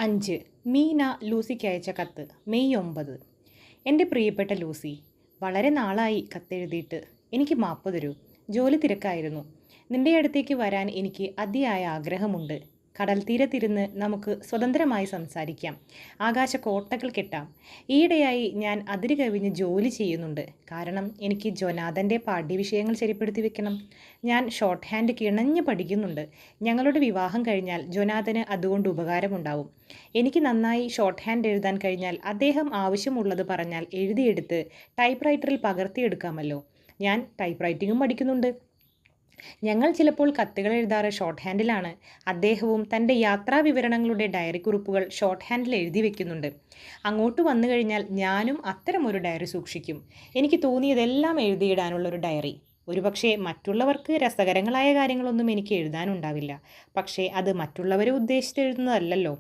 5. മീന ലൂസിക്ക് അയച്ച കത്ത് മെയ് 9. എൻ്റെ പ്രിയപ്പെട്ട ലൂസി, വളരെ നാളായി കത്തെഴുതിയിട്ട്. എനിക്ക് മാപ്പ് തരൂ. ജോലി തിരക്കായിരുന്നു. നിന്റെ അടുത്തേക്ക് വരാൻ എനിക്ക് അതിയായ ആഗ്രഹമുണ്ട്. കടൽ തീരത്തിരുന്ന് നമുക്ക് സ്വതന്ത്രമായി സംസാരിക്കാം. ആകാശക്കോട്ടകൾ കെട്ടാം. ഈയിടെയായി ഞാൻ അതിര് കവിഞ്ഞ് ജോലി ചെയ്യുന്നുണ്ട്. കാരണം എനിക്ക് ജൊനാഥൻ്റെ പാഠ്യവിഷയങ്ങൾ ശരിപ്പെടുത്തി വെക്കണം. ഞാൻ ഷോർട്ട് ഹാൻഡ് കിണഞ്ഞ് പഠിക്കുന്നുണ്ട്. ഞങ്ങളുടെ വിവാഹം കഴിഞ്ഞാൽ ജൊനാഥന് അതുകൊണ്ട് ഉപകാരമുണ്ടാവും. എനിക്ക് നന്നായി ഷോർട്ട് ഹാൻഡ് എഴുതാൻ കഴിഞ്ഞാൽ അദ്ദേഹം ആവശ്യമുള്ളത് പറഞ്ഞാൽ എഴുതിയെടുത്ത് ടൈപ്പ് റൈറ്ററിൽ പകർത്തിയെടുക്കാമല്ലോ. ഞാൻ ടൈപ്പ് റൈറ്റിങ്ങും പഠിക്കുന്നുണ്ട്. ഞങ്ങൾ ചിലപ്പോൾ കത്തുകൾ എഴുതാറ് ഷോർട്ട് ഹാൻഡിലാണ്. അദ്ദേഹവും തൻ്റെ യാത്രാ വിവരണങ്ങളുടെ ഡയറി കുറിപ്പുകൾ ഷോർട്ട് ഹാൻഡിൽ എഴുതി വെക്കുന്നുണ്ട്. അങ്ങോട്ട് വന്നു കഴിഞ്ഞാൽ ഞാനും അത്തരമൊരു ഡയറി സൂക്ഷിക്കും. എനിക്ക് തോന്നിയതെല്ലാം എഴുതിയിടാനുള്ളൊരു ഡയറി. ഒരുപക്ഷെ മറ്റുള്ളവർക്ക് രസകരങ്ങളായ കാര്യങ്ങളൊന്നും എനിക്ക് എഴുതാനുണ്ടാവില്ല. പക്ഷേ അത് മറ്റുള്ളവരെ ഉദ്ദേശിച്ച് എഴുതുന്നതല്ലല്ലോ.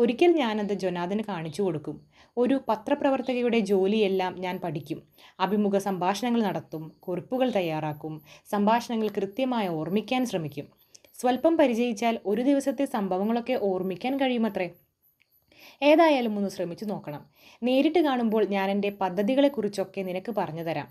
ഒരിക്കൽ ഞാനത് ജൊനാഥന് കാണിച്ചു കൊടുക്കും. ഒരു പത്രപ്രവർത്തകയുടെ ജോലിയെല്ലാം ഞാൻ പഠിക്കും. അഭിമുഖ സംഭാഷണങ്ങൾ നടത്തും, കുറിപ്പുകൾ തയ്യാറാക്കും, സംഭാഷണങ്ങൾ കൃത്യമായി ഓർമ്മിക്കാൻ ശ്രമിക്കും. സ്വല്പം പരിചയിച്ചാൽ ഒരു ദിവസത്തെ സംഭവങ്ങളൊക്കെ ഓർമ്മിക്കാൻ കഴിയുമത്രേ. ഏതായാലും ഒന്ന് ശ്രമിച്ചു നോക്കണം. നേരിട്ട് കാണുമ്പോൾ ഞാൻ എൻ്റെ പദ്ധതികളെക്കുറിച്ചൊക്കെ നിനക്ക് പറഞ്ഞു തരാം.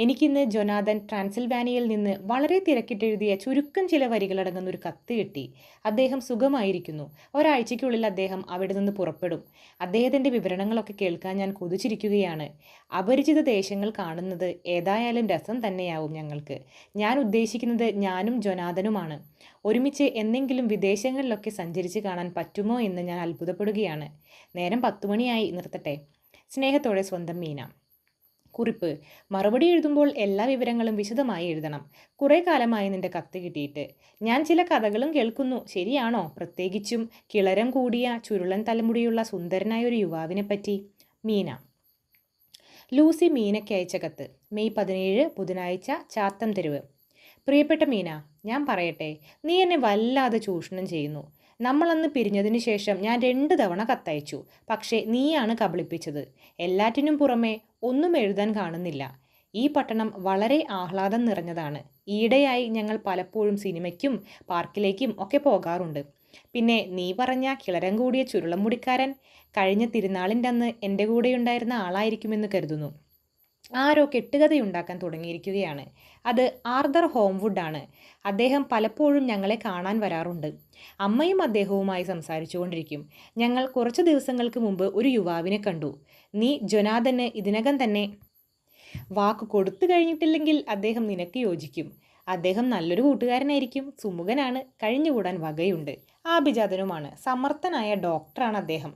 എനിക്കിന്ന് ജൊനാഥൻ ട്രാൻസിൽവാനിയയിൽ നിന്ന് വളരെ തിരക്കിട്ടെഴുതിയ ചുരുക്കം ചില വരികളടങ്ങുന്ന ഒരു കത്ത് കിട്ടി. അദ്ദേഹം സുഖമായിരിക്കുന്നു. ഒരാഴ്ചയ്ക്കുള്ളിൽ അദ്ദേഹം അവിടെ നിന്ന് പുറപ്പെടും. അദ്ദേഹത്തിൻ്റെ വിവരണങ്ങളൊക്കെ കേൾക്കാൻ ഞാൻ കൊതിച്ചിരിക്കുകയാണ്. അപരിചിത ദേശങ്ങൾ കാണുന്നത് ഏതായാലും രസം തന്നെയാവും ഞങ്ങൾക്ക്. ഞാൻ ഉദ്ദേശിക്കുന്നത് ഞാനും ജൊനാഥനുമാണ്. ഒരുമിച്ച് എന്നെങ്കിലും വിദേശങ്ങളിലൊക്കെ സഞ്ചരിച്ച് കാണാൻ പറ്റുമോ എന്ന് ഞാൻ അത്ഭുതപ്പെടുകയാണ്. നേരം 10 മണിയായി, നിർത്തട്ടെ. സ്നേഹത്തോടെ സ്വന്തം മീന. കുറിപ്പ്: മറുപടി എഴുതുമ്പോൾ എല്ലാ വിവരങ്ങളും വിശദമായി എഴുതണം. കുറേ കാലമായി നിന്റെ കത്ത് കിട്ടിയിട്ട്. ഞാൻ ചില കഥകളും കേൾക്കുന്നു. ശരിയാണോ? പ്രത്യേകിച്ചും കിളരം കൂടിയ ചുരുളൻ തലമുടിയുള്ള സുന്ദരനായ ഒരു യുവാവിനെ പറ്റി. മീന. ലൂസി മീനയ്ക്ക് അയച്ച കത്ത് മെയ് 17 ബുധനാഴ്ച, ചാത്തം തെരുവ്. പ്രിയപ്പെട്ട മീന, ഞാൻ പറയട്ടെ, നീ എന്നെ വല്ലാതെ ചൂഷണം ചെയ്യുന്നു. നമ്മളന്ന് പിരിഞ്ഞതിന് ശേഷം ഞാൻ 2 തവണ കത്തയച്ചു. പക്ഷേ നീയാണ് കബളിപ്പിച്ചത്. എല്ലാറ്റിനും പുറമെ ഒന്നും എഴുതാൻ കാണുന്നില്ല. ഈ പട്ടണം വളരെ ആഹ്ലാദം നിറഞ്ഞതാണ്. ഈയിടെയായി ഞങ്ങൾ പലപ്പോഴും സിനിമയ്ക്കും പാർക്കിലേക്കും ഒക്കെ പോകാറുണ്ട്. പിന്നെ നീ പറഞ്ഞ കിളരം കൂടിയ ചുരുളം മുടിക്കാരൻ കഴിഞ്ഞ തിരുനാളിൻ്റെ അന്ന് എൻ്റെ കൂടെയുണ്ടായിരുന്ന ആളായിരിക്കുമെന്ന് കരുതുന്നു. ആരോ കെട്ടുകഥയുണ്ടാക്കാൻ തുടങ്ങിയിരിക്കുകയാണ്. അത് ആർതർ ഹോംവുഡ് ആണ്. അദ്ദേഹം പലപ്പോഴും ഞങ്ങളെ കാണാൻ വരാറുണ്ട്. അമ്മയും അദ്ദേഹവുമായി സംസാരിച്ചു കൊണ്ടിരിക്കും. ഞങ്ങൾ കുറച്ച് ദിവസങ്ങൾക്ക് മുമ്പ് ഒരു യുവാവിനെ കണ്ടു. നീ ജൊനാഥന് ഇതിനകം തന്നെ വാക്ക് കൊടുത്തു കഴിഞ്ഞിട്ടില്ലെങ്കിൽ അദ്ദേഹം നിനക്ക് യോജിക്കും. അദ്ദേഹം നല്ലൊരു കൂട്ടുകാരനായിരിക്കും. സുമുഖനാണ്, കഴിഞ്ഞുകൂടാൻ വകയുണ്ട്. ആഭിജാതനുമാണ്. സമർത്ഥനായ ഡോക്ടറാണ് അദ്ദേഹം.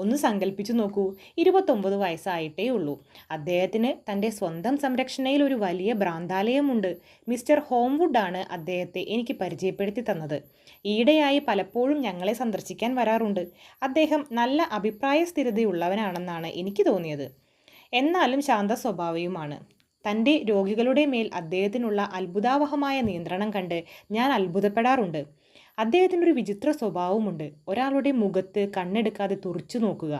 ഒന്ന് സങ്കല്പിച്ചു നോക്കൂ, 29 വയസ്സായിട്ടേ ഉള്ളൂ. അദ്ദേഹത്തിന് തൻ്റെ സ്വന്തം സംരക്ഷണയിൽ ഒരു വലിയ ഭ്രാന്താലയമുണ്ട്. മിസ്റ്റർ ഹോംവുഡ് ആണ് അദ്ദേഹത്തെ എനിക്ക് പരിചയപ്പെടുത്തി തന്നത്. ഈയിടെയായി പലപ്പോഴും ഞങ്ങളെ സന്ദർശിക്കാൻ വരാറുണ്ട്. അദ്ദേഹം നല്ല അഭിപ്രായ സ്ഥിരതയുള്ളവനാണെന്നാണ് എനിക്ക് തോന്നിയത്. എന്നാലും ശാന്ത സ്വഭാവയുമാണ്. തൻ്റെ രോഗികളുടെ മേൽ അദ്ദേഹത്തിനുള്ള അത്ഭുതാവഹമായ നിയന്ത്രണം കണ്ട് ഞാൻ അത്ഭുതപ്പെടാറുണ്ട്. അദ്ദേഹത്തിനൊരു വിചിത്ര സ്വഭാവമുണ്ട്. ഒരാളുടെ മുഖത്ത് കണ്ണെടുക്കാതെ തുറിച്ചു നോക്കുക.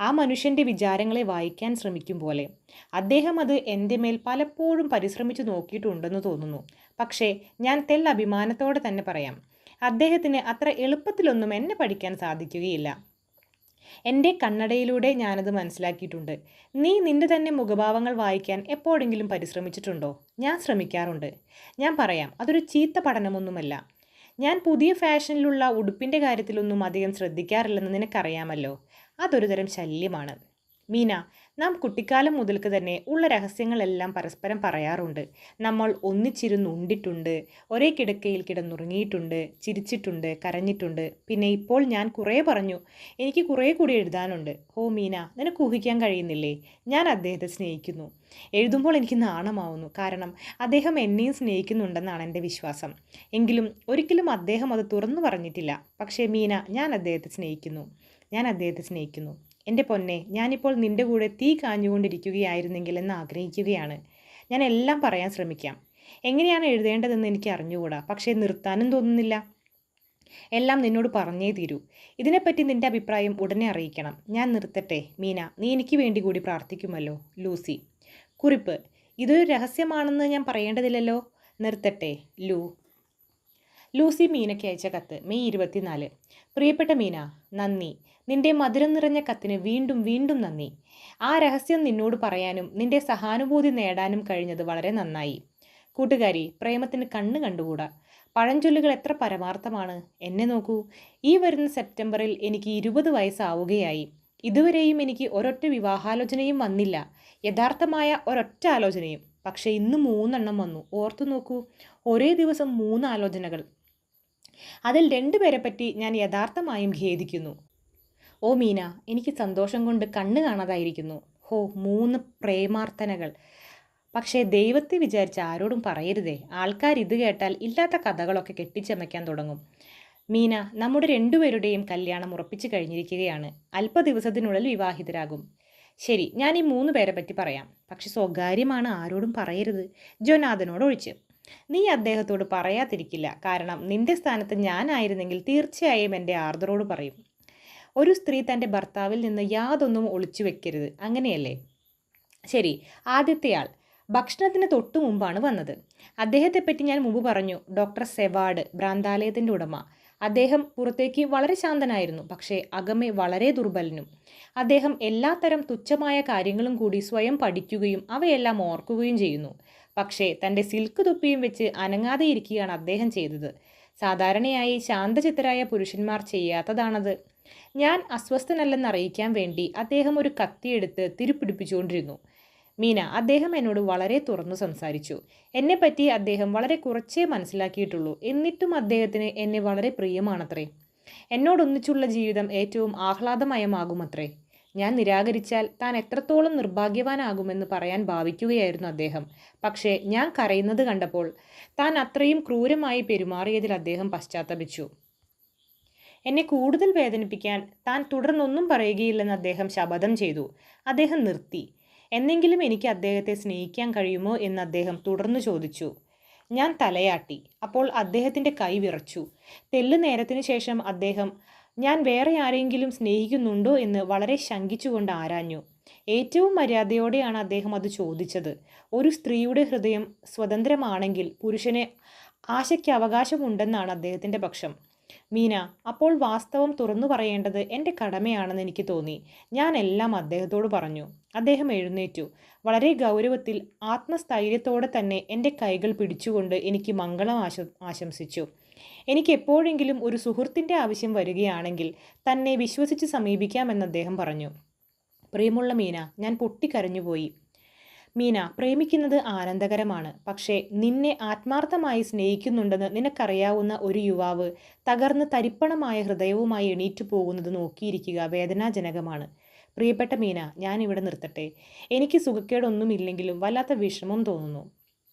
ആ മനുഷ്യൻ്റെ വിചാരങ്ങളെ വായിക്കാൻ ശ്രമിക്കും പോലെ. അദ്ദേഹം അത് എൻ്റെ മേൽ പലപ്പോഴും പരിശ്രമിച്ചു നോക്കിയിട്ടുണ്ടെന്ന് തോന്നുന്നു. പക്ഷേ ഞാൻ അഭിമാനത്തോടെ തന്നെ പറയാം, അദ്ദേഹത്തിന് അത്ര എളുപ്പത്തിലൊന്നും എന്നെ പഠിക്കാൻ സാധിക്കുകയില്ല. എൻ്റെ കണ്ണടയിലൂടെ ഞാനത് മനസ്സിലാക്കിയിട്ടുണ്ട്. നീ നിന്റെ തന്നെ മുഖഭാവങ്ങൾ വായിക്കാൻ എപ്പോഴെങ്കിലും പരിശ്രമിച്ചിട്ടുണ്ടോ? ഞാൻ ശ്രമിക്കാറുണ്ട്. ഞാൻ പറയാം, അതൊരു ചീത്ത പഠനമൊന്നുമല്ല. ഞാൻ പുതിയ ഫാഷനിലുള്ള ഉടുപ്പിൻ്റെ കാര്യത്തിലൊന്നും അധികം ശ്രദ്ധിക്കാറില്ലെന്ന് നിനക്കറിയാമല്ലോ. അതൊരു തരം ശല്യമാണ്. മീന, നാം കുട്ടിക്കാലം മുതൽക്ക് തന്നെ ഉള്ള രഹസ്യങ്ങളെല്ലാം പരസ്പരം പറയാറുണ്ട്. നമ്മൾ ഒന്നിച്ചിരുന്ന് ഉണ്ടിട്ടുണ്ട്, ഒരേ കിടക്കയിൽ കിടന്നുറങ്ങിയിട്ടുണ്ട്, ചിരിച്ചിട്ടുണ്ട്, കരഞ്ഞിട്ടുണ്ട്. പിന്നെ ഇപ്പോൾ ഞാൻ കുറേ പറഞ്ഞു. എനിക്ക് കുറേ കൂടി എഴുതാനുണ്ട്. ഓ മീന, നിനക്ക് ഊഹിക്കാൻ കഴിയുന്നില്ലേ? ഞാൻ അദ്ദേഹത്തെ സ്നേഹിക്കുന്നു. എഴുതുമ്പോൾ എനിക്ക് നാണമാവുന്നു. കാരണം അദ്ദേഹം എന്നെയും സ്നേഹിക്കുന്നുണ്ടെന്നാണ് എൻ്റെ വിശ്വാസം. എങ്കിലും ഒരിക്കലും അദ്ദേഹം അത് തുറന്നു പറഞ്ഞിട്ടില്ല. പക്ഷേ മീന, ഞാൻ അദ്ദേഹത്തെ സ്നേഹിക്കുന്നു. എൻ്റെ പൊന്നെ, ഞാനിപ്പോൾ നിൻ്റെ കൂടെ തീ കാഞ്ഞുകൊണ്ടിരിക്കുകയായിരുന്നെങ്കിൽ എന്ന് ആഗ്രഹിക്കുകയാണ്. ഞാൻ എല്ലാം പറയാൻ ശ്രമിക്കാം. എങ്ങനെയാണ് എഴുതേണ്ടതെന്ന് എനിക്ക് അറിഞ്ഞുകൂടാ. പക്ഷേ നിർത്താനും തോന്നുന്നില്ല. എല്ലാം നിന്നോട് പറഞ്ഞേ തീരൂ. ഇതിനെപ്പറ്റി നിൻ്റെ അഭിപ്രായം ഉടനെ അറിയിക്കണം. ഞാൻ നിർത്തട്ടെ മീന, നീ എനിക്ക് വേണ്ടി കൂടി പ്രാർത്ഥിക്കുമല്ലോ. ലൂസി. കുറിപ്പ്: ഇതൊരു രഹസ്യമാണെന്ന് ഞാൻ പറയേണ്ടതില്ലല്ലോ. നിർത്തട്ടെ ലൂ. ലൂസി മീനയ്ക്ക് അയച്ച കത്ത് മെയ് 24. പ്രിയപ്പെട്ട മീന, നന്ദി. നിന്റെ മധുരം നിറഞ്ഞ കത്തിന് വീണ്ടും വീണ്ടും നന്ദി. ആ രഹസ്യം നിന്നോട് പറയാനും നിന്റെ സഹാനുഭൂതി നേടാനും കഴിഞ്ഞത് വളരെ നന്നായി. കൂട്ടുകാരി, പ്രേമത്തിന് കണ്ണ് കണ്ടുകൂടാ. പഴഞ്ചൊല്ലുകൾ എത്ര പരമാർത്ഥമാണ്. എന്നെ നോക്കൂ, ഈ വരുന്ന സെപ്റ്റംബറിൽ എനിക്ക് 20 വയസ്സാവുകയായി. ഇതുവരെയും എനിക്ക് ഒരൊറ്റ വിവാഹാലോചനയും വന്നില്ല, യഥാർത്ഥമായ ഒരൊറ്റ ആലോചനയും. പക്ഷേ ഇന്ന് 3 വന്നു. ഓർത്തു നോക്കൂ, ഒരേ ദിവസം 3 ആലോചനകൾ. അതിൽ 2 പേരെ പറ്റി ഞാൻ യഥാർത്ഥമായും ഖേദിക്കുന്നു. ഓ മീന, എനിക്ക് സന്തോഷം കൊണ്ട് കണ്ണ് കാണാതായിരിക്കുന്നു. ഹോ, 3 പ്രേമാർത്ഥനകൾ. പക്ഷേ ദൈവത്തെ വിചാരിച്ച് ആരോടും പറയരുതേ. ആൾക്കാർ ഇത് കേട്ടാൽ ഇല്ലാത്ത കഥകളൊക്കെ കെട്ടിച്ചമയ്ക്കാൻ തുടങ്ങും. മീന, നമ്മുടെ 2 പേരുടെയും കല്യാണം ഉറപ്പിച്ചു കഴിഞ്ഞിരിക്കുകയാണ്. അല്പ ദിവസത്തിനുള്ളിൽ വിവാഹിതരാകും. ശരി, ഞാൻ ഈ 3 പേരെ പറ്റി പറയാം. പക്ഷെ സ്വകാര്യമാണ്, ആരോടും പറയരുത്, ജോനാഥനോട് ഒഴിച്ച്. നീ അദ്ദേഹത്തോട് പറയാതിരിക്കില്ല, കാരണം നിന്റെ സ്ഥാനത്ത് ഞാനായിരുന്നെങ്കിൽ തീർച്ചയായും എൻ്റെ ആർദ്രയോട് പറയും. ഒരു സ്ത്രീ തൻ്റെ ഭർത്താവിൽ നിന്ന് യാതൊന്നും ഒളിച്ചു വെക്കരുത്, അങ്ങനെയല്ലേ? ശരി, ആദ്യത്തെയാൾ ഭക്ഷണത്തിന് തൊട്ടു മുമ്പാണ് വന്നത്. അദ്ദേഹത്തെപ്പറ്റി ഞാൻ മുമ്പ് പറഞ്ഞു. ഡോക്ടർ സെവാർഡ്, ഭ്രാന്താലയത്തിൻ്റെ ഉടമ. അദ്ദേഹം പുറത്തേക്ക് വളരെ ശാന്തനായിരുന്നു, പക്ഷേ അകമേ വളരെ ദുർബലനും. അദ്ദേഹം എല്ലാത്തരം തുച്ഛമായ കാര്യങ്ങളും കൂടി സ്വയം പഠിക്കുകയും അവയെല്ലാം ഓർക്കുകയും ചെയ്യുന്നു. പക്ഷേ തൻ്റെ സിൽക്ക് തൊപ്പിയും വെച്ച് അനങ്ങാതെ ഇരിക്കുകയാണ് അദ്ദേഹം ചെയ്തത്. സാധാരണയായി ശാന്തചിത്തരായ പുരുഷന്മാർ ചെയ്യാത്തതാണത്. ഞാൻ അസ്വസ്ഥനല്ലെന്ന് അറിയിക്കാൻ വേണ്ടി അദ്ദേഹം ഒരു കത്തിയെടുത്ത് തിരുപ്പിടിപ്പിച്ചുകൊണ്ടിരുന്നു. മീന, അദ്ദേഹം എന്നോട് വളരെ തുറന്നു സംസാരിച്ചു. എന്നെപ്പറ്റി അദ്ദേഹം വളരെ കുറച്ചേ മനസ്സിലാക്കിയിട്ടുള്ളൂ. എന്നിട്ടും അദ്ദേഹത്തിന് എന്നെ വളരെ പ്രിയമാണത്രേ. എന്നോടൊന്നിച്ചുള്ള ജീവിതം ഏറ്റവും ആഹ്ലാദമയമാകുമത്രേ. ഞാൻ നിരാകരിച്ചാൽ താൻ എത്രത്തോളം നിർഭാഗ്യവാനാകുമെന്ന് പറയാൻ ഭാവിക്കുകയായിരുന്നു അദ്ദേഹം. പക്ഷേ ഞാൻ കരയുന്നത് കണ്ടപ്പോൾ താൻ അത്രയും ക്രൂരമായി പെരുമാറിയതിൽ അദ്ദേഹം പശ്ചാത്തപിച്ചു. എന്നെ കൂടുതൽ വേദനിപ്പിക്കാൻ താൻ തുടർന്നൊന്നും പറയുകയില്ലെന്ന് അദ്ദേഹം ശപഥം ചെയ്തു. അദ്ദേഹം നിർത്തി. എന്നെങ്കിലും എനിക്ക് അദ്ദേഹത്തെ സ്നേഹിക്കാൻ കഴിയുമോ എന്ന് അദ്ദേഹം തുടർന്നു ചോദിച്ചു. ഞാൻ തലയാട്ടി. അപ്പോൾ അദ്ദേഹത്തിൻ്റെ കൈ വിറച്ചു. തെല്ലു നേരത്തിനു ശേഷം അദ്ദേഹം ഞാൻ വേറെ ആരെങ്കിലും സ്നേഹിക്കുന്നുണ്ടോ എന്ന് വളരെ ശങ്കിച്ചുകൊണ്ട് ആരാഞ്ഞു. ഏറ്റവും മര്യാദയോടെയാണ് അദ്ദേഹം അത് ചോദിച്ചത്. ഒരു സ്ത്രീയുടെ ഹൃദയം സ്വതന്ത്രമാണെങ്കിൽ പുരുഷന് ആശയ്ക്ക് അവകാശമുണ്ടെന്നാണ് അദ്ദേഹത്തിൻ്റെ പക്ഷം. മീന, അപ്പോൾ വാസ്തവം തുറന്നു പറയേണ്ടത് എൻ്റെ കടമയാണെന്ന് എനിക്ക് തോന്നി. ഞാൻ എല്ലാം അദ്ദേഹത്തോട് പറഞ്ഞു. അദ്ദേഹം എഴുന്നേറ്റു. വളരെ ഗൗരവത്തിൽ ആത്മസ്ഥൈര്യത്തോടെ തന്നെ എൻ്റെ കൈകൾ പിടിച്ചുകൊണ്ട് എനിക്ക് മംഗളം ആശംസിച്ചു. എനിക്ക് എപ്പോഴെങ്കിലും ഒരു സുഹൃത്തിൻ്റെ ആവശ്യം വരികയാണെങ്കിൽ തന്നെ വിശ്വസിച്ച് സമീപിക്കാമെന്ന് അദ്ദേഹം പറഞ്ഞു. പ്രിയമുള്ള മീന, ഞാൻ പൊട്ടിക്കരഞ്ഞുപോയി. മീന, പ്രേമിക്കുന്നത് ആനന്ദകരമാണ്. പക്ഷേ നിന്നെ ആത്മാർത്ഥമായി സ്നേഹിക്കുന്നുണ്ടെന്ന് നിനക്കറിയാവുന്ന ഒരു യുവാവ് തകർന്ന് തരിപ്പണമായ ഹൃദയവുമായി എണീറ്റു പോകുന്നത് നോക്കിയിരിക്കുക വേദനാജനകമാണ്. പ്രിയപ്പെട്ട മീന, ഞാനിവിടെ നിർത്തട്ടെ. എനിക്ക് സുഖക്കേടൊന്നുമില്ലെങ്കിലും വല്ലാത്ത വിഷമം തോന്നുന്നു.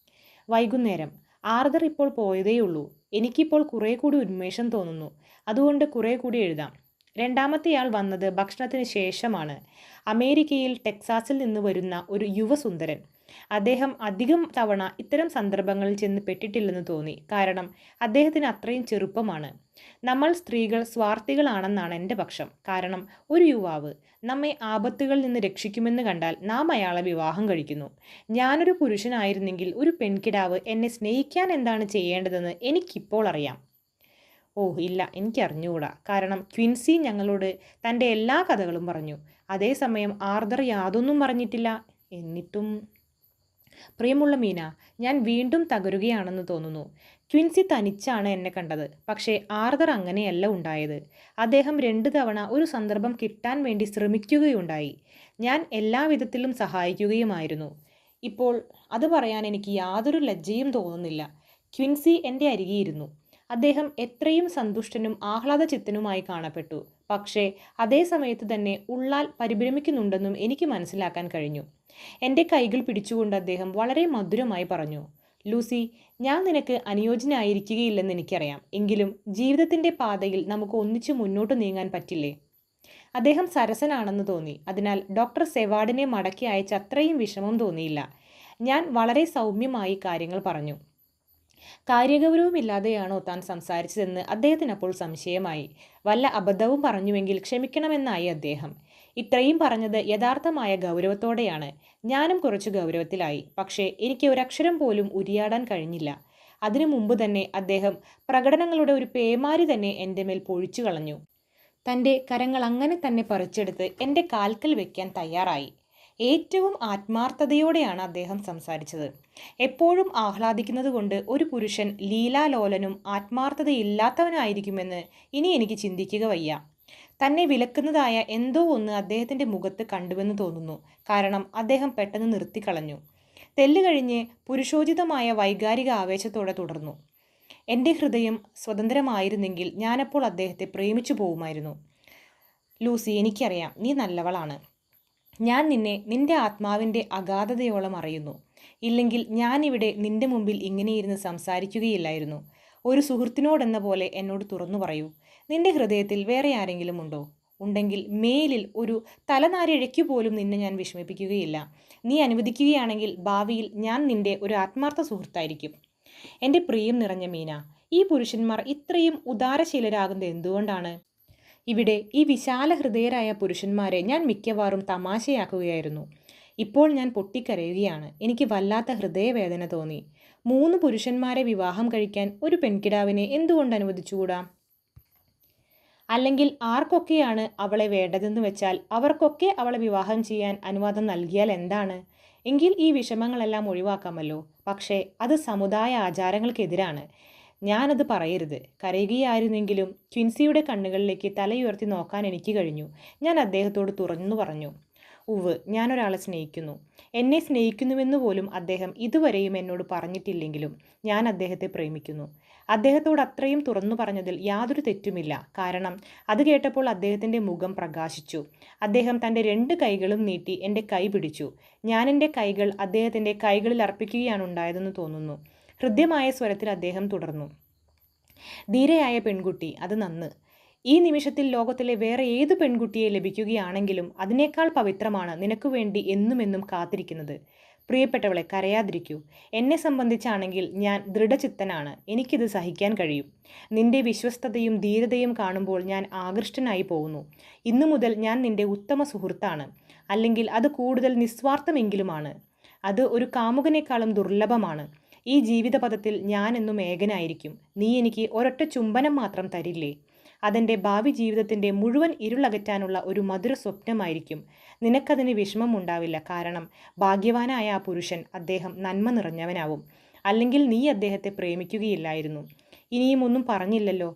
വൈകുന്നേരം. ആർദർ ഇപ്പോൾ പോയതേയുള്ളൂ. എനിക്കിപ്പോൾ കുറേ കൂടി ഉന്മേഷം തോന്നുന്നു. അതുകൊണ്ട് കുറേ കൂടി എഴുതാം. രണ്ടാമത്തെയാൾ വന്നത് ഭക്ഷണത്തിന് ശേഷമാണ്. അമേരിക്കയിൽ ടെക്സാസിൽ നിന്ന് വരുന്ന ഒരു യുവസുന്ദരൻ. അദ്ദേഹം അധികം തവണ ഇത്തരം സന്ദർഭങ്ങളിൽ ചെന്ന് പെട്ടിട്ടില്ലെന്ന് തോന്നി. കാരണം അദ്ദേഹത്തിന് അത്രയും ചെറുപ്പമാണ്. നമ്മൾ സ്ത്രീകൾ സ്വാർത്ഥികളാണെന്നാണ് എൻ്റെ പക്ഷം. കാരണം ഒരു യുവാവ് നമ്മെ ആപത്തുകളിൽ നിന്ന് രക്ഷിക്കുമെന്ന് കണ്ടാൽ നാം അയാളെ വിവാഹം കഴിക്കുന്നു. ഞാനൊരു പുരുഷനായിരുന്നെങ്കിൽ ഒരു പെൺകിടാവ് എന്നെ സ്നേഹിക്കാൻ എന്താണ് ചെയ്യേണ്ടതെന്ന് എനിക്കിപ്പോൾ അറിയാം. ഓ ഇല്ല, എനിക്കറിഞ്ഞുകൂടാ. കാരണം ക്വിൻസി ഞങ്ങളോട് തൻ്റെ എല്ലാ കഥകളും പറഞ്ഞു. അതേസമയം ആർദർ യാതൊന്നും പറഞ്ഞിട്ടില്ല. എന്നിട്ടും പ്രിയമുള്ള മീന, ഞാൻ വീണ്ടും തകരുകയാണെന്ന് തോന്നുന്നു. ക്വിൻസി തനിച്ചാണ് എന്നെ കണ്ടത്. പക്ഷേ ആർദർ അങ്ങനെയല്ല ഉണ്ടായത്. അദ്ദേഹം 2 തവണ ഒരു സന്ദർഭം കിട്ടാൻ വേണ്ടി ശ്രമിക്കുകയുണ്ടായി. ഞാൻ എല്ലാവിധത്തിലും സഹായിക്കുകയുമായിരുന്നു. ഇപ്പോൾ അത് പറയാൻ എനിക്ക് യാതൊരു ലജ്ജയും തോന്നുന്നില്ല. ക്വിൻസി എൻ്റെ അരികെയിരുന്നു. അദ്ദേഹം എത്രയും സന്തുഷ്ടനും ആഹ്ലാദചിത്തനുമായി കാണപ്പെട്ടു. പക്ഷേ അതേ സമയത്ത് തന്നെ ഉള്ളാൽ പരിഭ്രമിക്കുന്നുണ്ടെന്നും എനിക്ക് മനസ്സിലാക്കാൻ കഴിഞ്ഞു. എൻ്റെ കൈകൾ പിടിച്ചുകൊണ്ട് അദ്ദേഹം വളരെ മധുരമായി പറഞ്ഞു, ലൂസി, ഞാൻ നിനക്ക് അനുയോജ്യനായിരിക്കുകയില്ലെന്ന് എനിക്കറിയാം. എങ്കിലും ജീവിതത്തിൻ്റെ പാതയിൽ നമുക്ക് ഒന്നിച്ചു മുന്നോട്ട് നീങ്ങാൻ പറ്റില്ലേ? അദ്ദേഹം സരസനാണെന്ന് തോന്നി. അതിനാൽ ഡോക്ടർ സെവാർഡിനെ മടക്കി അയച്ച അത്രയും വിഷമം തോന്നിയില്ല. ഞാൻ വളരെ സൗമ്യമായി കാര്യങ്ങൾ പറഞ്ഞു. കാര്യഗൗരവമില്ലാതെയാണോ താൻ സംസാരിച്ചതെന്ന് അദ്ദേഹത്തിനപ്പോൾ സംശയമായി. വല്ല അബദ്ധവും പറഞ്ഞുവെങ്കിൽ ക്ഷമിക്കണമെന്നായി അദ്ദേഹം. ഇത്രയും പറഞ്ഞത് യഥാർത്ഥമായ ഗൗരവത്തോടെയാണ്. ഞാനും കുറച്ച് ഗൗരവത്തിലായി. പക്ഷേ എനിക്ക് ഒരക്ഷരം പോലും ഉരിയാടാൻ കഴിഞ്ഞില്ല. അതിനു മുമ്പ് തന്നെ അദ്ദേഹം പ്രകടനങ്ങളുടെ ഒരു പേമാരി തന്നെ എൻ്റെ മേൽ പൊഴിച്ചു കളഞ്ഞു. തൻ്റെ കരങ്ങൾ അങ്ങനെ തന്നെ പറിച്ചെടുത്ത് എൻ്റെ കാൽക്കൽ വയ്ക്കാൻ തയ്യാറായി. ഏറ്റവും ആത്മാർത്ഥതയോടെയാണ് അദ്ദേഹം സംസാരിച്ചത്. എപ്പോഴും ആഹ്ലാദിക്കുന്നത് കൊണ്ട് ഒരു പുരുഷൻ ലീലാലോലനും ആത്മാർത്ഥതയില്ലാത്തവനായിരിക്കുമെന്ന് ഇനി എനിക്ക് ചിന്തിക്കുക വയ്യ. തന്നെ വിലക്കുന്നതായ എന്തോ ഒന്ന് അദ്ദേഹത്തിൻ്റെ മുഖത്ത് കണ്ടുവെന്ന് തോന്നുന്നു. കാരണം അദ്ദേഹം പെട്ടെന്ന് നിർത്തിക്കളഞ്ഞു. തെല്ല് കഴിഞ്ഞ് പുരുഷോചിതമായ വൈകാരിക ആവേശത്തോടെ തുടർന്നു. എൻ്റെ ഹൃദയം സ്വതന്ത്രമായിരുന്നെങ്കിൽ ഞാനപ്പോൾ അദ്ദേഹത്തെ പ്രേമിച്ചു പോവുമായിരുന്നു. ലൂസി, എനിക്കറിയാം നീ നല്ലവളാണ്. ഞാൻ നിന്റെ ആത്മാവിൻ്റെ അഗാധതയോളം അറിയുന്നു. ഇല്ലെങ്കിൽ ഞാനിവിടെ നിന്റെ മുമ്പിൽ ഇങ്ങനെയിരുന്ന് സംസാരിക്കുകയില്ലായിരുന്നു. ഒരു സുഹൃത്തിനോടെന്ന പോലെ എന്നോട് തുറന്നു പറയൂ. നിന്റെ ഹൃദയത്തിൽ വേറെ ആരെങ്കിലും ഉണ്ടോ? ഉണ്ടെങ്കിൽ മേലിൽ ഒരു തലനാരിഴയ്ക്കു പോലും നിന്നെ ഞാൻ വിഷമിപ്പിക്കുകയില്ല. നീ അനുവദിക്കുകയാണെങ്കിൽ ഭാവിയിൽ ഞാൻ നിന്റെ ഒരു ആത്മാർത്ഥ സുഹൃത്തായിരിക്കും. എൻ്റെ പ്രിയം നിറഞ്ഞ മീന, ഈ പുരുഷന്മാർ ഇത്രയും ഉദാരശീലരാകുന്നത് എന്തുകൊണ്ടാണ്? ഇവിടെ ഈ വിശാല ഹൃദയരായ പുരുഷന്മാരെ ഞാൻ മിക്കവാറും തമാശയാക്കുകയായിരുന്നു. ഇപ്പോൾ ഞാൻ പൊട്ടിക്കരയുകയാണ്. എനിക്ക് വല്ലാത്ത ഹൃദയവേദന തോന്നി. 3 പുരുഷന്മാരെ വിവാഹം കഴിക്കാൻ ഒരു പെൺകിടാവിനെ എന്തുകൊണ്ട് അനുവദിച്ചുകൂടാ? അല്ലെങ്കിൽ ആർക്കൊക്കെയാണ് അവളെ വേണ്ടതെന്ന് വെച്ചാൽ അവർക്കൊക്കെ അവളെ വിവാഹം ചെയ്യാൻ അനുവാദം നൽകിയാൽ എന്താണ്? എങ്കിൽ ഈ വിഷമങ്ങളെല്ലാം ഒഴിവാക്കാമല്ലോ. പക്ഷേ അത് സമുദായ ആചാരങ്ങൾക്കെതിരാണ്. ഞാനത് പറയരുത്. കരയുകയായിരുന്നെങ്കിലും ക്വിൻസിയുടെ കണ്ണുകളിലേക്ക് തലയുയർത്തി നോക്കാൻ എനിക്ക് കഴിഞ്ഞു. ഞാൻ അദ്ദേഹത്തോട് തുറന്നു പറഞ്ഞു, ഉവ്, ഞാനൊരാളെ സ്നേഹിക്കുന്നു. എന്നെ സ്നേഹിക്കുന്നുവെന്ന് പോലും അദ്ദേഹം ഇതുവരെയും എന്നോട് പറഞ്ഞിട്ടില്ലെങ്കിലും ഞാൻ അദ്ദേഹത്തെ പ്രേമിക്കുന്നു. അദ്ദേഹത്തോട് അത്രയും തുറന്നു പറഞ്ഞതിൽ യാതൊരു തെറ്റുമില്ല. കാരണം അത് കേട്ടപ്പോൾ അദ്ദേഹത്തിൻ്റെ മുഖം പ്രകാശിച്ചു. അദ്ദേഹം തൻ്റെ 2 കൈകളും നീട്ടി എൻ്റെ കൈ പിടിച്ചു. ഞാൻ എൻ്റെ കൈകൾ അദ്ദേഹത്തിൻ്റെ കൈകളിൽ അർപ്പിക്കുകയാണ് ഉണ്ടായതെന്ന് തോന്നുന്നു. ഹൃദ്യമായ സ്വരത്തിൽ അദ്ദേഹം തുടർന്നു, ധീരയായ പെൺകുട്ടി, അത് നന്ന്. ഈ നിമിഷത്തിൽ ലോകത്തിലെ വേറെ ഏത് പെൺകുട്ടിയെ ലഭിക്കുകയാണെങ്കിലും അതിനേക്കാൾ പവിത്രമാണ് നിനക്ക് വേണ്ടി എന്നുമെന്നും കാത്തിരിക്കുന്നത്. പ്രിയപ്പെട്ടവളെ, കരയാതിരിക്കൂ. എന്നെ സംബന്ധിച്ചാണെങ്കിൽ ഞാൻ ദൃഢചിത്തനാണ്. എനിക്കിത് സഹിക്കാൻ കഴിയും. നിന്റെ വിശ്വസ്തതയും ധീരതയും കാണുമ്പോൾ ഞാൻ ആകൃഷ്ടനായി പോകുന്നു. ഇന്നു മുതൽ ഞാൻ നിന്റെ ഉത്തമ സുഹൃത്താണ്. അല്ലെങ്കിൽ അത് കൂടുതൽ നിസ്വാർത്ഥമെങ്കിലുമാണ്. അത് ഒരു കാമുകനേക്കാളും ദുർലഭമാണ്. ഈ ജീവിതപഥത്തിൽ ഞാൻ എന്നും ഏകനായിരിക്കും. നീ എനിക്ക് ഒരൊറ്റ ചുംബനം മാത്രം തരില്ലേ? അതെൻ്റെ ഭാവി ജീവിതത്തിൻ്റെ മുഴുവൻ ഇരുളകറ്റാനുള്ള ഒരു മധുര സ്വപ്നമായിരിക്കും. നിനക്കതിന് വിഷമമുണ്ടാവില്ല. കാരണം ഭാഗ്യവാനായ ആ പുരുഷൻ, അദ്ദേഹം നന്മ നിറഞ്ഞവനാവും. അല്ലെങ്കിൽ നീ അദ്ദേഹത്തെ പ്രേമിക്കുകയില്ലായിരുന്നു. ഇനിയും ഒന്നും പറഞ്ഞില്ലല്ലോ.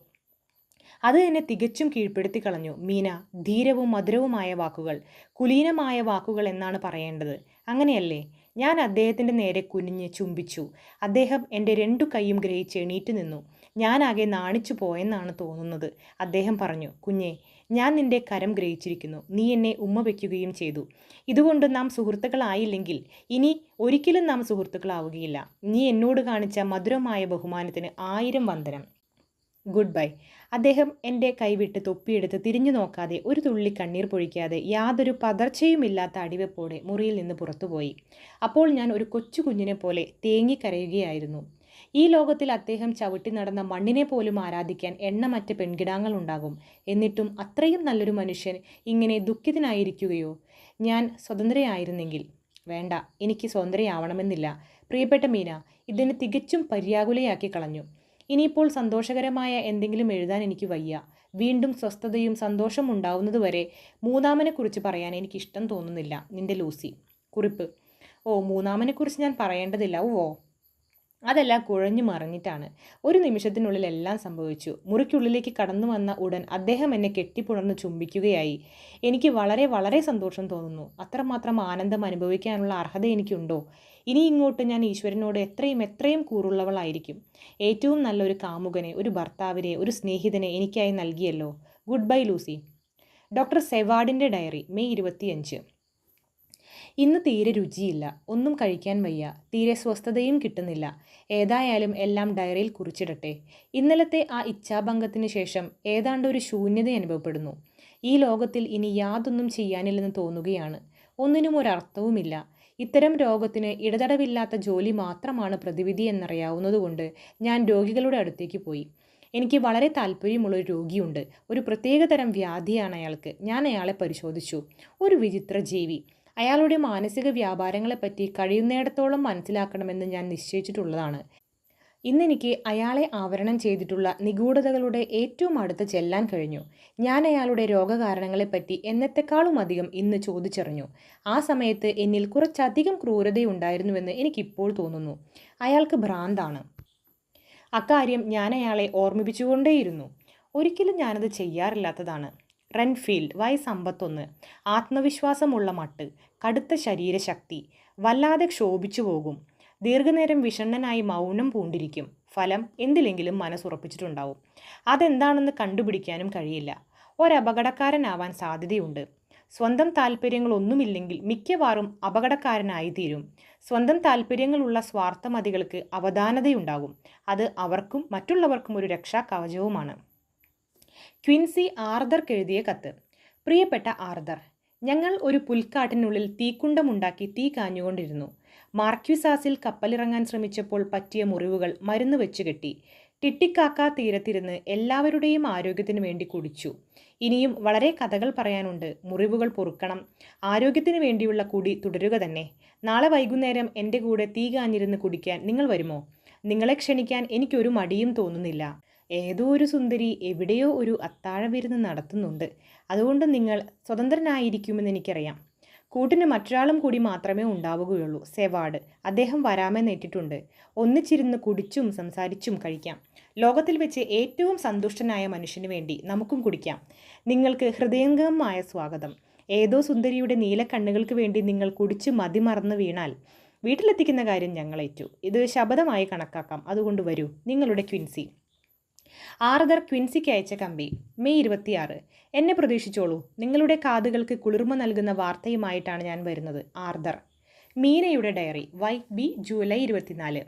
അത് എന്നെ തികച്ചും കീഴ്പ്പെടുത്തി കളഞ്ഞു മീന. ധീരവും മധുരവുമായ വാക്കുകൾ, കുലീനമായ വാക്കുകൾ എന്നാണ് പറയേണ്ടത്. അങ്ങനെയല്ലേ? ഞാൻ അദ്ദേഹത്തിൻ്റെ നേരെ കുനിഞ്ഞ് ചുംബിച്ചു. അദ്ദേഹം എൻ്റെ 2 കൈയും ഗ്രഹിച്ച് എണീറ്റ് നിന്നു. ഞാനാകെ നാണിച്ചു പോയെന്നാണ് തോന്നുന്നത്. അദ്ദേഹം പറഞ്ഞു, കുഞ്ഞേ, ഞാൻ നിന്റെ കരം ഗ്രഹിച്ചിരിക്കുന്നു. നീ എന്നെ ഉമ്മ വയ്ക്കുകയും ചെയ്തു. ഇതുകൊണ്ട് നാം സുഹൃത്തുക്കളായില്ലെങ്കിൽ ഇനി ഒരിക്കലും നാം സുഹൃത്തുക്കളാവുകയില്ല. നീ എന്നോട് കാണിച്ച മധുരമായ ബഹുമാനത്തിന് 1000 വന്ദനം. Good bye. അദ്ദേഹം എൻ്റെ കൈവിട്ട് തൊപ്പിയെടുത്ത് തിരിഞ്ഞു നോക്കാതെ, ഒരു തുള്ളി കണ്ണീർ പൊഴിക്കാതെ, യാതൊരു പതർച്ചയുമില്ലാത്ത അടിവെപ്പോടെ മുറിയിൽ നിന്ന് പുറത്തുപോയി. അപ്പോൾ ഞാൻ ഒരു കൊച്ചു കുഞ്ഞിനെ പോലെ തേങ്ങിക്കരയുകയായിരുന്നു. ഈ ലോകത്തിൽ അദ്ദേഹം ചവിട്ടി നടന്ന മണ്ണിനെ പോലും ആരാധിക്കാൻ എണ്ണമറ്റ പെൺകിടാങ്ങളുണ്ടാകും. എന്നിട്ടും അത്രയും നല്ലൊരു മനുഷ്യൻ ഇങ്ങനെ ദുഃഖിതനായിരിക്കുകയോ? ഞാൻ സ്വതന്ത്രയായിരുന്നെങ്കിൽ. വേണ്ട, എനിക്ക് സ്വതന്ത്രയാവണമെന്നില്ല. പ്രിയപ്പെട്ട മീന, ഇതിനെ തികച്ചും പര്യാകുലയാക്കി കളഞ്ഞു. ഇനിയിപ്പോൾ സന്തോഷകരമായ എന്തെങ്കിലും എഴുതാൻ എനിക്ക് വയ്യ. വീണ്ടും സ്വസ്ഥതയും സന്തോഷം ഉണ്ടാവുന്നതുവരെ മൂന്നാമനെക്കുറിച്ച് പറയാൻ എനിക്കിഷ്ടം തോന്നുന്നില്ല. നിന്റെ ലൂസി. കുറിപ്പ്: ഓ, മൂന്നാമനെക്കുറിച്ച് ഞാൻ പറയേണ്ടതില്ല. ഓ, അതെല്ലാം കുഴഞ്ഞു മറിഞ്ഞിട്ടാണ്. ഒരു നിമിഷത്തിനുള്ളിൽ എല്ലാം സംഭവിച്ചു. മുറിക്കുള്ളിലേക്ക് കടന്നു വന്ന ഉടൻ അദ്ദേഹം എന്നെ കെട്ടിപ്പുണർന്ന് ചുംബിക്കുകയായി. എനിക്ക് വളരെ വളരെ സന്തോഷം തോന്നുന്നു. അത്രമാത്രം ആനന്ദം അനുഭവിക്കാനുള്ള അർഹത എനിക്കുണ്ടോ? ഇനി ഇങ്ങോട്ട് ഞാൻ ഈശ്വരനോട് എത്രയും എത്രയും കൂറുള്ളവളായിരിക്കും. ഏറ്റവും നല്ലൊരു കാമുകനെ, ഒരു ഭർത്താവിനെ, ഒരു സ്നേഹിതനെ എനിക്കായി നൽകിയല്ലോ. Good bye Lucy. ഡോക്ടർ സെവാർഡിൻ്റെ ഡയറി, മെയ് 25. ഇന്ന് തീരെ രുചിയില്ല. ഒന്നും കഴിക്കാൻ വയ്യ. തീരെ സ്വസ്ഥതയും കിട്ടുന്നില്ല. ഏതായാലും എല്ലാം ഡയറിയിൽ കുറിച്ചിടട്ടെ. ഇന്നലത്തെ ആ ഇച്ഛാഭംഗത്തിന് ശേഷം ഏതാണ്ട് ഒരു ശൂന്യത അനുഭവപ്പെടുന്നു. ഈ ലോകത്തിൽ ഇനി യാതൊന്നും ചെയ്യാനില്ലെന്ന് തോന്നുകയാണ്. ഒന്നിനും ഒരർത്ഥവുമില്ല. ഇത്തരം രോഗത്തിന് ഇടതടവില്ലാത്ത ജോലി മാത്രമാണ് പ്രതിവിധി എന്നറിയാവുന്നതുകൊണ്ട് ഞാൻ രോഗികളുടെ അടുത്തേക്ക് പോയി. എനിക്ക് വളരെ താല്പര്യമുള്ളൊരു രോഗിയുണ്ട്. ഒരു പ്രത്യേകതരം വ്യാധിയാണ് അയാൾക്ക്. ഞാൻ അയാളെ പരിശോധിച്ചു. ഒരു വിചിത്ര ജീവി. അയാളുടെ മാനസിക വ്യാപാരങ്ങളെപ്പറ്റി കഴിയുന്നിടത്തോളം മനസ്സിലാക്കണമെന്ന് ഞാൻ നിശ്ചയിച്ചിട്ടുള്ളതാണ്. ഇന്നെനിക്ക് അയാളെ ആവരണം ചെയ്തിട്ടുള്ള നിഗൂഢതകളുടെ ഏറ്റവും അടുത്ത് ചെല്ലാൻ കഴിഞ്ഞു. ഞാൻ അയാളുടെ രോഗകാരണങ്ങളെപ്പറ്റി എന്നത്തെക്കാളുമധികം ഇന്ന് ചോദിച്ചറിഞ്ഞു. ആ സമയത്ത് എന്നിൽ കുറച്ചധികം ക്രൂരതയുണ്ടായിരുന്നുവെന്ന് എനിക്കിപ്പോൾ തോന്നുന്നു. അയാൾക്ക് ഭ്രാന്താണ്. അക്കാര്യം ഞാൻ അയാളെ ഓർമ്മിപ്പിച്ചുകൊണ്ടേയിരുന്നു. ഒരിക്കലും ഞാനത് ചെയ്യാറില്ലാത്തതാണ്. റെൻഫീൽഡ്, വയസ്സ് 51, ആത്മവിശ്വാസമുള്ള മട്ട്, കടുത്ത ശരീരശക്തി, വല്ലാതെ ക്ഷോഭിച്ചു പോകും. ദീർഘനേരം വിഷണ്ണനായി മൗനം പൂണ്ടിരിക്കും. ഫലം എന്തിലെങ്കിലും മനസ്സുറപ്പിച്ചിട്ടുണ്ടാവും. അതെന്താണെന്ന് കണ്ടുപിടിക്കാനും കഴിയില്ല. ഒരപകടക്കാരനാവാൻ സാധ്യതയുണ്ട്. സ്വന്തം താല്പര്യങ്ങളൊന്നുമില്ലെങ്കിൽ മിക്കവാറും അപകടക്കാരനായിത്തീരും. സ്വന്തം താല്പര്യങ്ങളുള്ള സ്വാർത്ഥമതികൾക്ക് അവധാനതയുണ്ടാകും. അത് അവർക്കും മറ്റുള്ളവർക്കും ഒരു രക്ഷാകവചവുമാണ്. ക്വിൻസി ആർതർക്കെഴുതിയ കത്ത്. പ്രിയപ്പെട്ട ആർതർ, ഞങ്ങൾ ഒരു പുൽക്കാട്ടിനുള്ളിൽ തീക്കുണ്ടമുണ്ടാക്കി തീ കാഞ്ഞുകൊണ്ടിരുന്നു. മാർക്വിസാസിൽ കപ്പലിറങ്ങാൻ ശ്രമിച്ചപ്പോൾ പറ്റിയ മുറിവുകൾ മരുന്ന് വെച്ച് കെട്ടി. ടിട്ടിക്കാക്ക തീരത്തിരുന്ന് എല്ലാവരുടെയും ആരോഗ്യത്തിനു വേണ്ടി കുടിച്ചു. ഇനിയും വളരെ കഥകൾ പറയാനുണ്ട്. മുറിവുകൾ പൊറുക്കണം. ആരോഗ്യത്തിനു വേണ്ടിയുള്ള കുടി തുടരുക തന്നെ. നാളെ വൈകുന്നേരം എൻ്റെ കൂടെ തീ കാഞ്ഞിരുന്ന് കുടിക്കാൻ നിങ്ങൾ വരുമോ? നിങ്ങളെ ക്ഷണിക്കാൻ എനിക്കൊരു മടിയും തോന്നുന്നില്ല. ഏതോ ഒരു സുന്ദരി എവിടെയോ ഒരു അത്താഴ വിരുന്ന് നടത്തുന്നുണ്ട്. അതുകൊണ്ട് നിങ്ങൾ സ്വതന്ത്രനായിരിക്കുമെന്ന് എനിക്കറിയാം. കൂട്ടിന് മറ്റൊരാളും കൂടി മാത്രമേ ഉണ്ടാവുകയുള്ളൂ. സെവാർഡ്. അദ്ദേഹം വരാമെന്നേറ്റിട്ടുണ്ട്. ഒന്നിച്ചിരുന്ന് കുടിച്ചും സംസാരിച്ചും കഴിക്കാം. ലോകത്തിൽ വെച്ച് ഏറ്റവും സന്തുഷ്ടനായ മനുഷ്യന് വേണ്ടി നമുക്കും കുടിക്കാം. നിങ്ങൾക്ക് ഹൃദയംഗമമായ സ്വാഗതം. ഏതോ സുന്ദരിയുടെ നീലക്കണ്ണുകൾക്ക് വേണ്ടി നിങ്ങൾ കുടിച്ച് മതിമറന്ന് വീണാൽ വീട്ടിലെത്തിക്കുന്ന കാര്യം ഞങ്ങളേറ്റു. ഇത് ശബദമായി കണക്കാക്കാം. അതുകൊണ്ട് വരൂ. നിങ്ങളുടെ ക്വിൻസി. ആർതർ ക്വിൻസിക്ക് അയച്ച കമ്പി. മെയ് 26. എന്നെ പ്രതീക്ഷിച്ചോളൂ. നിങ്ങളുടെ കാതുകൾക്ക് കുളിർമ നൽകുന്ന വാർത്തയുമായിട്ടാണ് ഞാൻ വരുന്നത്. ആർതർ. മീനയുടെ diary. Whitby, July 24.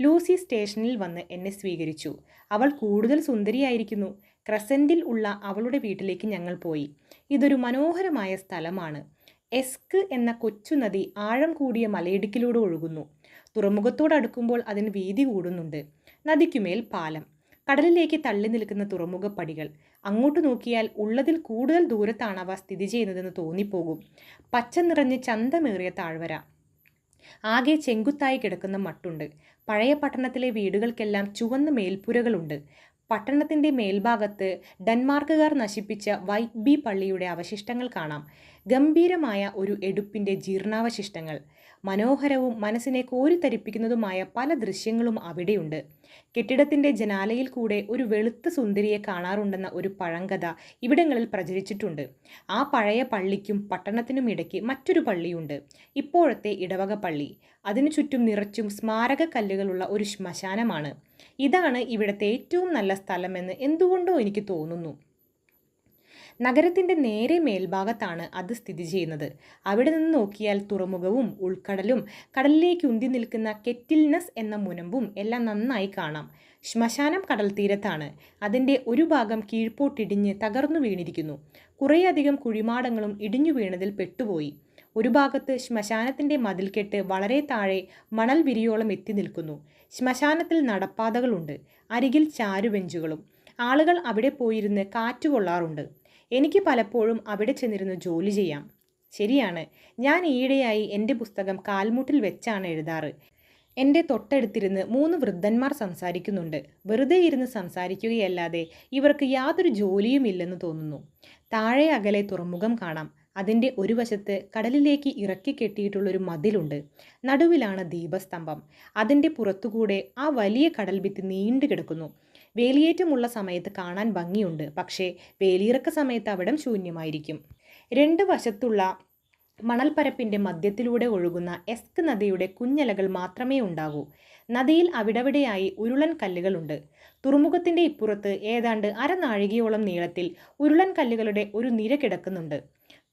Lucy സ്റ്റേഷനിൽ വന്ന് എന്നെ സ്വീകരിച്ചു. അവൾ കൂടുതൽ സുന്ദരിയായിരിക്കുന്നു. ക്രസൻറ്റിൽ ഉള്ള അവളുടെ വീട്ടിലേക്ക് ഞങ്ങൾ പോയി. ഇതൊരു മനോഹരമായ സ്ഥലമാണ്. എസ്ക് എന്ന കൊച്ചു നദി ആഴം കൂടിയ മലയിടുക്കിലൂടെ ഒഴുകുന്നു. തുറമുഖത്തോടടുക്കുമ്പോൾ അതിന് വീതി കൂടുന്നുണ്ട്. നദിക്കുമേൽ പാലം. കടലിലേക്ക് തള്ളി നിൽക്കുന്ന തുറമുഖ പടികൾ. അങ്ങോട്ട് നോക്കിയാൽ ഉള്ളതിൽ കൂടുതൽ ദൂരത്താണ് അവ സ്ഥിതി ചെയ്യുന്നതെന്ന് തോന്നിപ്പോകും. പച്ച നിറഞ്ഞ് ചന്തമേറിയ താഴ്വര. ആകെ ചെങ്കുത്തായി കിടക്കുന്ന മട്ടുണ്ട്. പഴയ പട്ടണത്തിലെ വീടുകൾക്കെല്ലാം ചുവന്ന മേൽപ്പുരകളുണ്ട്. പട്ടണത്തിൻ്റെ മേൽഭാഗത്ത് ഡെൻമാർക്കുകാർ നശിപ്പിച്ച വൈറ്റ് ബി പള്ളിയുടെ അവശിഷ്ടങ്ങൾ കാണാം. ഗംഭീരമായ ഒരു എടുപ്പിൻ്റെ ജീർണാവശിഷ്ടങ്ങൾ. മനോഹരവും മനസ്സിനെ കോരിത്തരിപ്പിക്കുന്നതുമായ പല ദൃശ്യങ്ങളും അവിടെയുണ്ട്. കെട്ടിടത്തിൻ്റെ ജനാലയിൽ കൂടെ ഒരു വെളുത്ത സുന്ദരിയെ കാണാറുണ്ടെന്ന ഒരു പഴങ്കഥ ഇവിടങ്ങളിൽ പ്രചരിച്ചിട്ടുണ്ട്. ആ പഴയ പള്ളിക്കും പട്ടണത്തിനും ഇടയ്ക്ക് മറ്റൊരു പള്ളിയുണ്ട്. ഇപ്പോഴത്തെ ഇടവക പള്ളി. അതിനു ചുറ്റും നിറച്ചും സ്മാരക കല്ലുകളുള്ള ഒരു ശ്മശാനമാണ്. ഇതാണ് ഇവിടുത്തെ ഏറ്റവും നല്ല സ്ഥലമെന്ന് എന്തുകൊണ്ടോ എനിക്ക് തോന്നുന്നു. നഗരത്തിൻ്റെ നേരെ മേൽഭാഗത്താണ് അത് സ്ഥിതി ചെയ്യുന്നത്. അവിടെ നിന്ന് നോക്കിയാൽ തുറമുഖവും ഉൾക്കടലും കടലിലേക്ക് ഉന്തി നിൽക്കുന്ന കെറ്റിൽനസ് എന്ന മുനമ്പും എല്ലാം നന്നായി കാണാം. ശ്മശാനം കടൽ തീരത്താണ്. അതിൻ്റെ ഒരു ഭാഗം കീഴ്പോട്ടിടിഞ്ഞ് തകർന്നു വീണിരിക്കുന്നു. കുറേയധികം കുഴിമാടങ്ങളും ഇടിഞ്ഞു വീണതിൽ പെട്ടുപോയി. ഒരു ഭാഗത്ത് ശ്മശാനത്തിൻ്റെ മതിൽക്കെട്ട് വളരെ താഴെ മണൽ വിരിയോളം എത്തി നിൽക്കുന്നു. ശ്മശാനത്തിൽ നടപ്പാതകളുണ്ട്. അരികിൽ ചാരുബെഞ്ചുകളും. ആളുകൾ അവിടെ പോയിരുന്ന് കാറ്റുകൊള്ളാറുണ്ട്. എനിക്ക് പലപ്പോഴും അവിടെ ചെന്നിരുന്ന് ജോലി ചെയ്യാം. ശരിയാണ്, ഞാൻ ഈയിടെയായി എൻ്റെ പുസ്തകം കാൽമുട്ടിൽ വെച്ചാണ് എഴുതാറ്. എൻ്റെ തൊട്ടടുത്തിരുന്ന് 3 വൃദ്ധന്മാർ സംസാരിക്കുന്നുണ്ട്. വെറുതെ ഇരുന്ന് സംസാരിക്കുകയല്ലാതെ ഇവർക്ക് യാതൊരു ജോലിയുമില്ലെന്ന് തോന്നുന്നു. താഴെ അകലെ തുറമുഖം കാണാം. അതിൻ്റെ ഒരു വശത്ത് കടലിലേക്ക് ഇറക്കി കെട്ടിയിട്ടുള്ളൊരു മതിലുണ്ട്. നടുവിലാണ് ദീപസ്തംഭം. അതിൻ്റെ പുറത്തുകൂടെ ആ വലിയ കടൽഭിത്തി നീണ്ടു കിടക്കുന്നു. വേലിയേറ്റമുള്ള സമയത്ത് കാണാൻ ഭംഗിയുണ്ട്. പക്ഷേ വേലിയിറക്ക സമയത്ത് അവിടം ശൂന്യമായിരിക്കും. 2 വശത്തുള്ള മണൽപ്പരപ്പിൻ്റെ മധ്യത്തിലൂടെ ഒഴുകുന്ന എസ്ക് നദിയുടെ കുഞ്ഞലകൾ മാത്രമേ ഉണ്ടാകൂ. നദിയിൽ അവിടവിടെയായി ഉരുളൻ കല്ലുകളുണ്ട്. തുറമുഖത്തിൻ്റെ ഇപ്പുറത്ത് ഏതാണ്ട് അരനാഴികയോളം നീളത്തിൽ ഉരുളൻ കല്ലുകളുടെ ഒരു നിര കിടക്കുന്നുണ്ട്.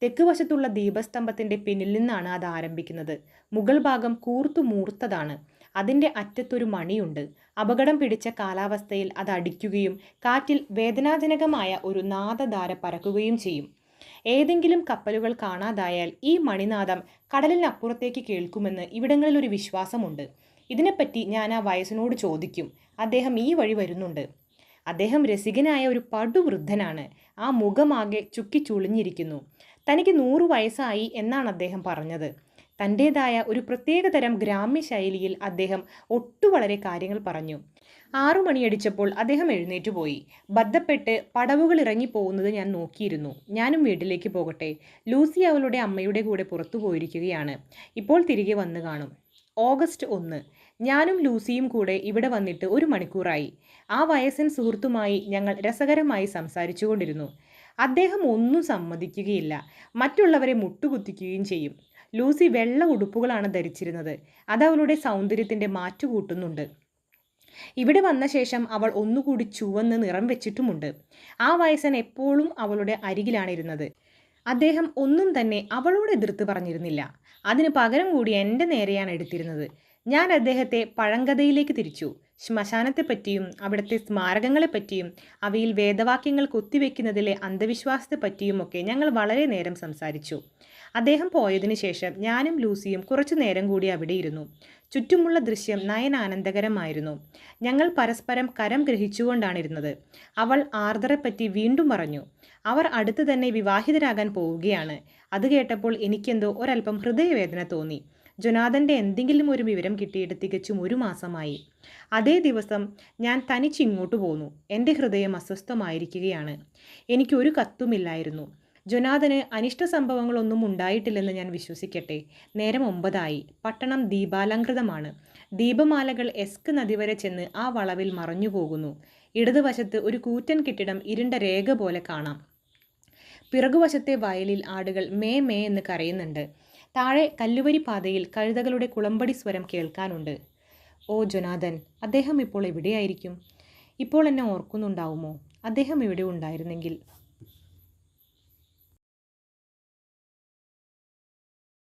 തെക്ക് വശത്തുള്ള ദീപസ്തംഭത്തിൻ്റെ പിന്നിൽ നിന്നാണ് അത് ആരംഭിക്കുന്നത്. മുകൾ ഭാഗം കൂർത്തു മൂർത്തതാണ്. അതിൻ്റെ അറ്റത്തൊരു മണിയുണ്ട്. അപകടം പിടിച്ച കാലാവസ്ഥയിൽ അത് അടിക്കുകയും കാറ്റിൽ വേദനാജനകമായ ഒരു നാദധാര പരക്കുകയും ചെയ്യും. ഏതെങ്കിലും കപ്പലുകൾ കാണാതായാൽ ഈ മണിനാദം കടലിനപ്പുറത്തേക്ക് കേൾക്കുമെന്ന് ഇവിടങ്ങളിലൊരു വിശ്വാസമുണ്ട്. ഇതിനെപ്പറ്റി ഞാൻ ആ വയസ്സിനോട് ചോദിക്കും. അദ്ദേഹം ഈ വഴി വരുന്നുണ്ട്. അദ്ദേഹം രസികനായ ഒരു പടുവൃദ്ധനാണ്. ആ മുഖമാകെ ചുക്കിച്ചുളിഞ്ഞിരിക്കുന്നു. തനിക്ക് 100 വയസ്സായി എന്നാണ് അദ്ദേഹം പറഞ്ഞത്. തൻ്റേതായ ഒരു പ്രത്യേകതരം ഗ്രാമ്യ ശൈലിയിൽ അദ്ദേഹം വളരെ കാര്യങ്ങൾ പറഞ്ഞു. 6 മണിയടിച്ചപ്പോൾ അദ്ദേഹം എഴുന്നേറ്റ് പോയി. ബദ്ധപ്പെട്ട് പടവുകൾ ഇറങ്ങി പോകുന്നത് ഞാൻ നോക്കിയിരുന്നു. ഞാനും വീട്ടിലേക്ക് പോകട്ടെ. ലൂസി അവളുടെ അമ്മയുടെ കൂടെ പുറത്തു പോയിരിക്കുകയാണ്. ഇപ്പോൾ തിരികെ വന്നു കാണും. ഓഗസ്റ്റ് 1. ഞാനും ലൂസിയും കൂടെ ഇവിടെ വന്നിട്ട് 1 മണിക്കൂറായി. ആ വയസ്സൻ സുഹൃത്തുമായി ഞങ്ങൾ രസകരമായി സംസാരിച്ചുകൊണ്ടിരുന്നു. അദ്ദേഹം ഒന്നും സമ്മതിക്കുകയില്ല. മറ്റുള്ളവരെ മുട്ടുകുത്തിക്കുകയും ചെയ്യും. ലൂസി വെള്ള ഉടുപ്പുകളാണ് ധരിച്ചിരുന്നത്. അത് അവളുടെ സൗന്ദര്യത്തിൻ്റെ മാറ്റുകൂട്ടുന്നുണ്ട്. ഇവിടെ വന്ന ശേഷം അവൾ ഒന്നുകൂടി ചുവന്ന് നിറം വെച്ചിട്ടുമുണ്ട്. ആ വയസ്സൻ എപ്പോഴും അവളുടെ അരികിലാണിരുന്നത്. അദ്ദേഹം ഒന്നും തന്നെ അവളോട് എതിർത്ത് പറഞ്ഞിരുന്നില്ല. അതിന് പകരം കൂടി എൻ്റെ നേരെയാണ് എടുത്തിരുന്നത്. ഞാൻ അദ്ദേഹത്തെ പഴങ്കഥയിലേക്ക് തിരിച്ചു. ശ്മശാനത്തെപ്പറ്റിയും അവിടുത്തെ സ്മാരകങ്ങളെപ്പറ്റിയും അവയിൽ വേദവാക്യങ്ങൾ കൊത്തിവെക്കുന്നതിലെ അന്ധവിശ്വാസത്തെപ്പറ്റിയുമൊക്കെ ഞങ്ങൾ വളരെ നേരം സംസാരിച്ചു. അദ്ദേഹം പോയതിനു ശേഷം ഞാനും ലൂസിയും കുറച്ചു നേരം കൂടി അവിടെ ഇരുന്നു. ചുറ്റുമുള്ള ദൃശ്യം നയനാനന്ദകരമായിരുന്നു. ഞങ്ങൾ പരസ്പരം കരം ഗ്രഹിച്ചുകൊണ്ടാണിരുന്നത്. അവൾ ആർദ്രയെപ്പറ്റി വീണ്ടും പറഞ്ഞു. അവർ അടുത്ത് തന്നെ വിവാഹിതരാകാൻ പോവുകയാണ്. അത് കേട്ടപ്പോൾ എനിക്കെന്തോ ഒരല്പം ഹൃദയവേദന തോന്നി. ജൊനാഥൻ്റെ എന്തെങ്കിലും ഒരു വിവരം കിട്ടിയിട്ട് തികച്ചും 1 മാസമായി. അതേ ദിവസം ഞാൻ തനിച്ചിങ്ങോട്ട് പോന്നു. എൻ്റെ ഹൃദയം അസ്വസ്ഥമായിരിക്കുകയാണ്. എനിക്കൊരു കത്തുമില്ലായിരുന്നു. ജൊനാഥന് അനിഷ്ട സംഭവങ്ങളൊന്നും ഉണ്ടായിട്ടില്ലെന്ന് ഞാൻ വിശ്വസിക്കട്ടെ. നേരം 9 ആയി. പട്ടണം ദീപാലങ്കൃതമാണ്. ദീപമാലകൾ എസ്ക് നദി വരെ ചെന്ന് ആ വളവിൽ മറഞ്ഞു പോകുന്നു. ഇടതുവശത്ത് ഒരു കൂറ്റൻ കെട്ടിടം ഇരുണ്ട രേഖ പോലെ കാണാം. പിറകുവശത്തെ വയലിൽ ആടുകൾ മേ മേ എന്ന് കരയുന്നുണ്ട്. താഴെ കല്ലുവരി പാതയിൽ കഴുതകളുടെ കുളമ്പടി സ്വരം കേൾക്കാനുണ്ട്. ഓ ജൊനാഥൻ, അദ്ദേഹം ഇപ്പോൾ എവിടെയായിരിക്കും? ഇപ്പോൾ എന്നെ ഓർക്കുന്നുണ്ടാവുമോ? അദ്ദേഹം ഇവിടെ ഉണ്ടായിരുന്നെങ്കിൽ